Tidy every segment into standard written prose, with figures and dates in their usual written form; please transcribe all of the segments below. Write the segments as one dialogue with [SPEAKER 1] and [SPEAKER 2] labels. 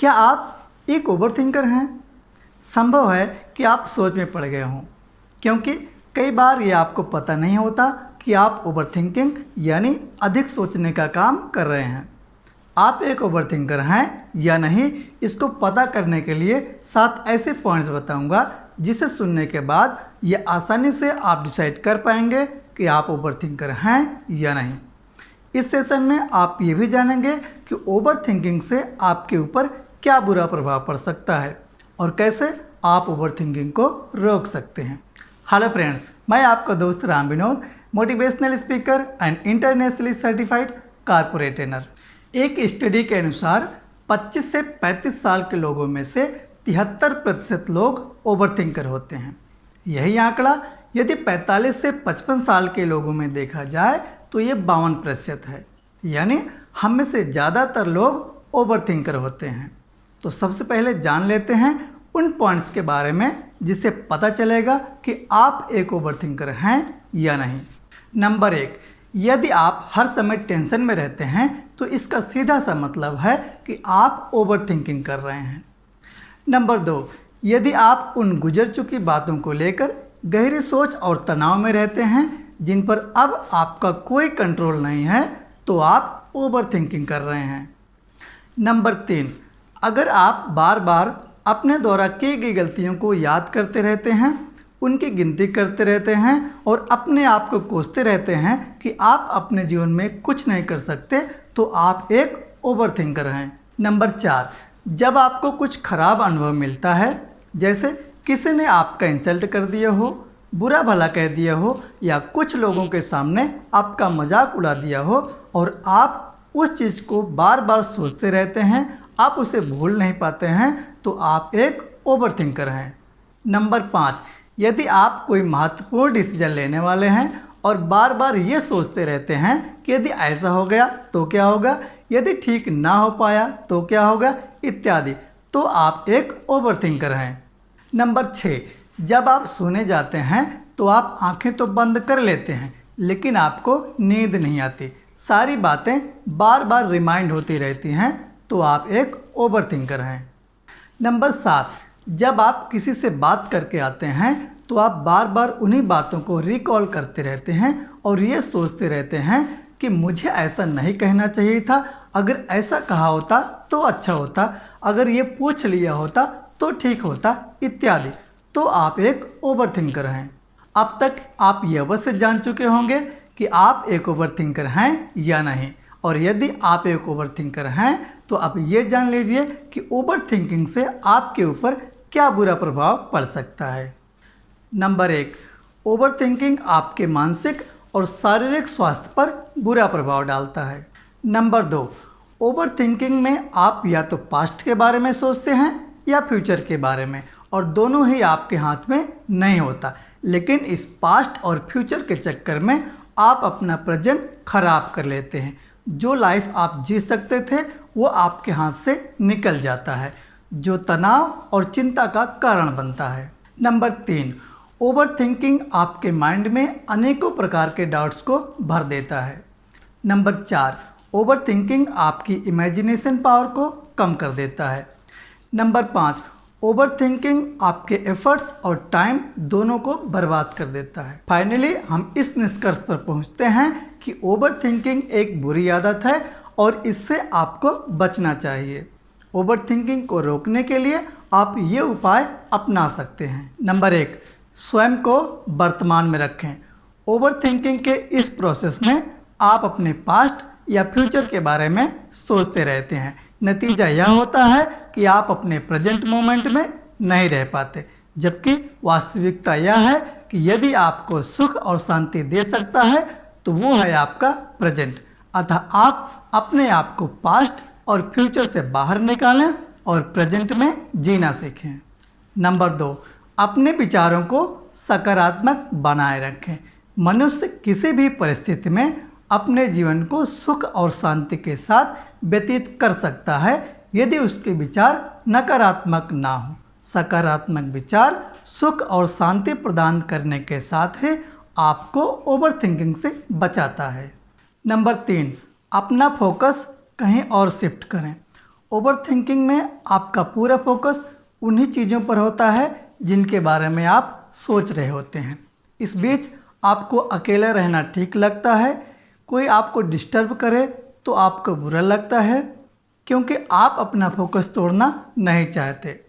[SPEAKER 1] क्या आप एक ओवरथिंकर हैं? संभव है कि आप सोच में पड़ गए हों, क्योंकि कई बार ये आपको पता नहीं होता कि आप ओवरथिंकिंग यानी अधिक सोचने का काम कर रहे हैं। आप एक ओवरथिंकर हैं या नहीं, इसको पता करने के लिए 7 ऐसे पॉइंट्स बताऊंगा जिसे सुनने के बाद ये आसानी से आप डिसाइड कर पाएंगे कि आप ओवरथिंकर हैं या नहीं। इस सेशन में आप ये भी जानेंगे कि ओवरथिंकिंग से आपके ऊपर क्या बुरा प्रभाव पड़ सकता है और कैसे आप ओवरथिंकिंग को रोक सकते हैं। हेलो फ्रेंड्स, मैं आपका दोस्त Ram Vinod, motivational speaker and internationally certified corporate trainer. एक स्टडी के अनुसार 25 से 35 साल के लोगों में से 73% लोग ओवरथिंकर होते हैं। यही आंकड़ा यदि 45 से 55 साल के लोगों में देखा जाए तो ये 52% है, यानी हम में से ज़्यादातर लोग ओवरथिंकर होते हैं। तो सबसे पहले जान लेते हैं उन पॉइंट्स के बारे में जिससे पता चलेगा कि आप एक ओवरथिंकर हैं या नहीं। नंबर 1, यदि आप हर समय टेंशन में रहते हैं तो इसका सीधा सा मतलब है कि आप ओवरथिंकिंग कर रहे हैं। नंबर 2, यदि आप उन गुजर चुकी बातों को लेकर गहरी सोच और तनाव में रहते हैं जिन पर अब आपका कोई कंट्रोल नहीं है तो आप ओवरथिंकिंग कर रहे हैं। नंबर 3, अगर आप बार बार अपने द्वारा की गई गलतियों को याद करते रहते हैं, उनकी गिनती करते रहते हैं और अपने आप को कोसते रहते हैं कि आप अपने जीवन में कुछ नहीं कर सकते, तो आप एक ओवरथिंकर हैं। नंबर 4, जब आपको कुछ खराब अनुभव मिलता है, जैसे किसी ने आपका इंसल्ट कर दिया हो, बुरा भला कह दिया हो या कुछ लोगों के सामने आपका मजाक उड़ा दिया हो और आप उस चीज़ को बार बार सोचते रहते हैं, आप उसे भूल नहीं पाते हैं, तो आप एक ओवरथिंकर हैं। नंबर 5, यदि आप कोई महत्वपूर्ण डिसीजन लेने वाले हैं और बार बार ये सोचते रहते हैं कि यदि ऐसा हो गया तो क्या होगा, यदि ठीक ना हो पाया तो क्या होगा इत्यादि, तो आप एक ओवरथिंकर हैं। नंबर 6, जब आप सोने जाते हैं तो आप आंखें तो बंद कर लेते हैं लेकिन आपको नींद नहीं आती, सारी बातें बार बार रिमाइंड होती रहती हैं, तो आप एक ओवरथिंकर हैं। नंबर 7, जब आप किसी से बात करके आते हैं तो आप बार बार उन्हीं बातों को रिकॉल करते रहते हैं और ये सोचते रहते हैं कि मुझे ऐसा नहीं कहना चाहिए था, अगर ऐसा कहा होता तो अच्छा होता, अगर ये पूछ लिया होता तो ठीक होता इत्यादि, तो आप एक ओवरथिंकर हैं। अब तक आप ये अवश्य जान चुके होंगे कि आप एक ओवरथिंकर हैं या नहीं, और यदि आप एक ओवरथिंकर हैं तो अब ये जान लीजिए कि ओवरथिंकिंग से आपके ऊपर क्या बुरा प्रभाव पड़ सकता है। नंबर 1, ओवरथिंकिंग आपके मानसिक और शारीरिक स्वास्थ्य पर बुरा प्रभाव डालता है। नंबर 2, ओवरथिंकिंग में आप या तो पास्ट के बारे में सोचते हैं या फ्यूचर के बारे में, और दोनों ही आपके हाथ में नहीं होता, लेकिन इस पास्ट और फ्यूचर के चक्कर में आप अपना प्रेजेंट खराब कर लेते हैं। जो लाइफ आप जी सकते थे वो आपके हाथ से निकल जाता है, जो तनाव और चिंता का कारण बनता है। नंबर 3, ओवरथिंकिंग आपके माइंड में अनेकों प्रकार के डाउट्स को भर देता है। नंबर 4, ओवरथिंकिंग आपकी इमेजिनेशन पावर को कम कर देता है। नंबर 5, ओवरथिंकिंग आपके एफर्ट्स और टाइम दोनों को बर्बाद कर देता है। फाइनली हम इस निष्कर्ष पर पहुंचते हैं कि ओवरथिंकिंग एक बुरी आदत है और इससे आपको बचना चाहिए। ओवरथिंकिंग को रोकने के लिए आप ये उपाय अपना सकते हैं। नंबर 1, स्वयं को वर्तमान में रखें। ओवरथिंकिंग के इस प्रोसेस में आप अपने पास्ट या फ्यूचर के बारे में सोचते रहते हैं। नतीजा यह होता है कि आप अपने प्रेजेंट मोमेंट में नहीं रह पाते, जबकि वास्तविकता यह है कि यदि आपको सुख और शांति दे सकता है तो वो है आपका प्रेजेंट। अतः आप अपने आप को पास्ट और फ्यूचर से बाहर निकालें और प्रेजेंट में जीना सीखें। नंबर 2, अपने विचारों को सकारात्मक बनाए रखें। मनुष्य किसी भी परिस्थिति में अपने जीवन को सुख और शांति के साथ व्यतीत कर सकता है यदि उसके विचार नकारात्मक ना हो। सकारात्मक विचार सुख और शांति प्रदान करने के साथ ही आपको ओवरथिंकिंग से बचाता है। नंबर 3, अपना फोकस कहीं और शिफ्ट करें। ओवरथिंकिंग में आपका पूरा फोकस उन्हीं चीज़ों पर होता है जिनके बारे में आप सोच रहे होते हैं। इस बीच आपको अकेला रहना ठीक लगता है, कोई आपको डिस्टर्ब करे तो आपको बुरा लगता है, क्योंकि आप अपना फोकस तोड़ना नहीं चाहते।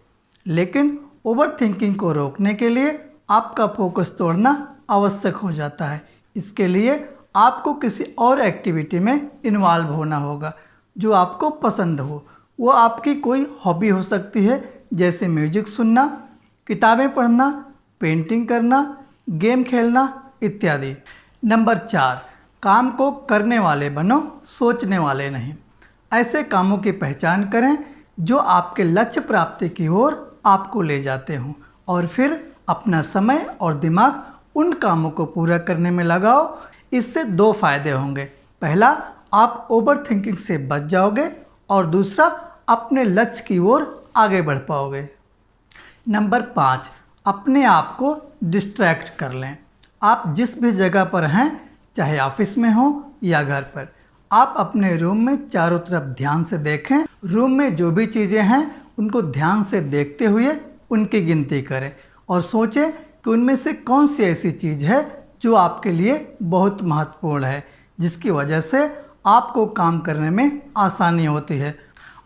[SPEAKER 1] लेकिन ओवरथिंकिंग को रोकने के लिए आपका फोकस तोड़ना आवश्यक हो जाता है। इसके लिए आपको किसी और एक्टिविटी में इन्वॉल्व होना होगा जो आपको पसंद हो। वो आपकी कोई हॉबी हो सकती है, जैसे म्यूजिक सुनना, किताबें पढ़ना, पेंटिंग करना, गेम खेलना इत्यादि। नंबर 4, काम को करने वाले बनो, सोचने वाले नहीं। ऐसे कामों की पहचान करें जो आपके लक्ष्य प्राप्ति की ओर आपको ले जाते हों और फिर अपना समय और दिमाग उन कामों को पूरा करने में लगाओ। इससे 2 फायदे होंगे। पहला, आप ओवरथिंकिंग से बच जाओगे और दूसरा, अपने लक्ष्य की ओर आगे बढ़ पाओगे। नंबर 5, अपने आप को डिस्ट्रैक्ट कर लें। आप जिस भी जगह पर हैं, चाहे ऑफिस में हो या घर पर, आप अपने रूम में चारों तरफ ध्यान से देखें। रूम में जो भी चीज़ें हैं उनको ध्यान से देखते हुए उनकी गिनती करें और सोचें कि उनमें से कौन सी ऐसी चीज़ है जो आपके लिए बहुत महत्वपूर्ण है, जिसकी वजह से आपको काम करने में आसानी होती है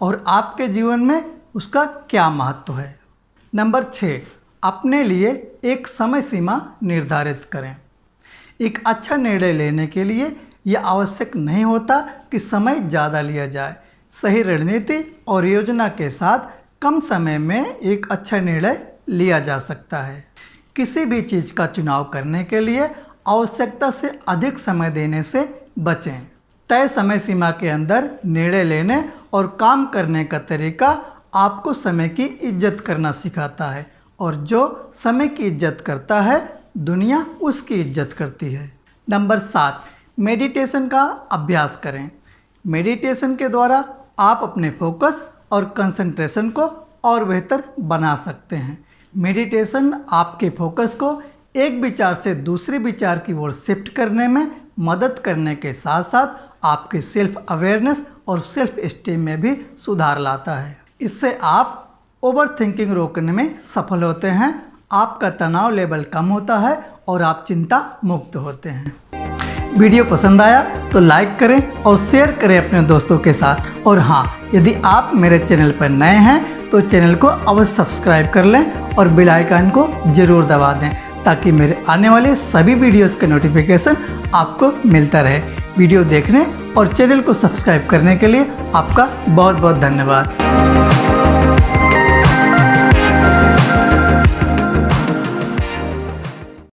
[SPEAKER 1] और आपके जीवन में उसका क्या महत्व है। नंबर 6, अपने लिए एक समय सीमा निर्धारित करें। एक अच्छा निर्णय लेने के लिए यह आवश्यक नहीं होता कि समय ज़्यादा लिया जाए। सही रणनीति और योजना के साथ कम समय में एक अच्छा निर्णय लिया जा सकता है। किसी भी चीज़ का चुनाव करने के लिए आवश्यकता से अधिक समय देने से बचें। तय समय सीमा के अंदर निर्णय लेने और काम करने का तरीका आपको समय की इज्जत करना सिखाता है और जो समय की इज्जत करता है, दुनिया उसकी इज्जत करती है। नंबर 7, मेडिटेशन का अभ्यास करें। मेडिटेशन के द्वारा आप अपने फोकस और कंसंट्रेशन को और बेहतर बना सकते हैं। मेडिटेशन आपके फोकस को एक विचार से दूसरे विचार की ओर शिफ्ट करने में मदद करने के साथ साथ आपके सेल्फ अवेयरनेस और सेल्फ एस्टीम में भी सुधार लाता है। इससे आप ओवरथिंकिंग रोकने में सफल होते हैं, आपका तनाव लेवल कम होता है और आप चिंता मुक्त होते हैं। वीडियो पसंद आया तो लाइक करें और शेयर करें अपने दोस्तों के साथ। और हाँ, यदि आप मेरे चैनल पर नए हैं तो चैनल को अवश्य सब्सक्राइब कर लें और बेल आइकन को ज़रूर दबा दें ताकि मेरे आने वाले सभी वीडियोस का नोटिफिकेशन आपको मिलता रहे। वीडियो देखने और चैनल को सब्सक्राइब करने के लिए आपका बहुत बहुत धन्यवाद।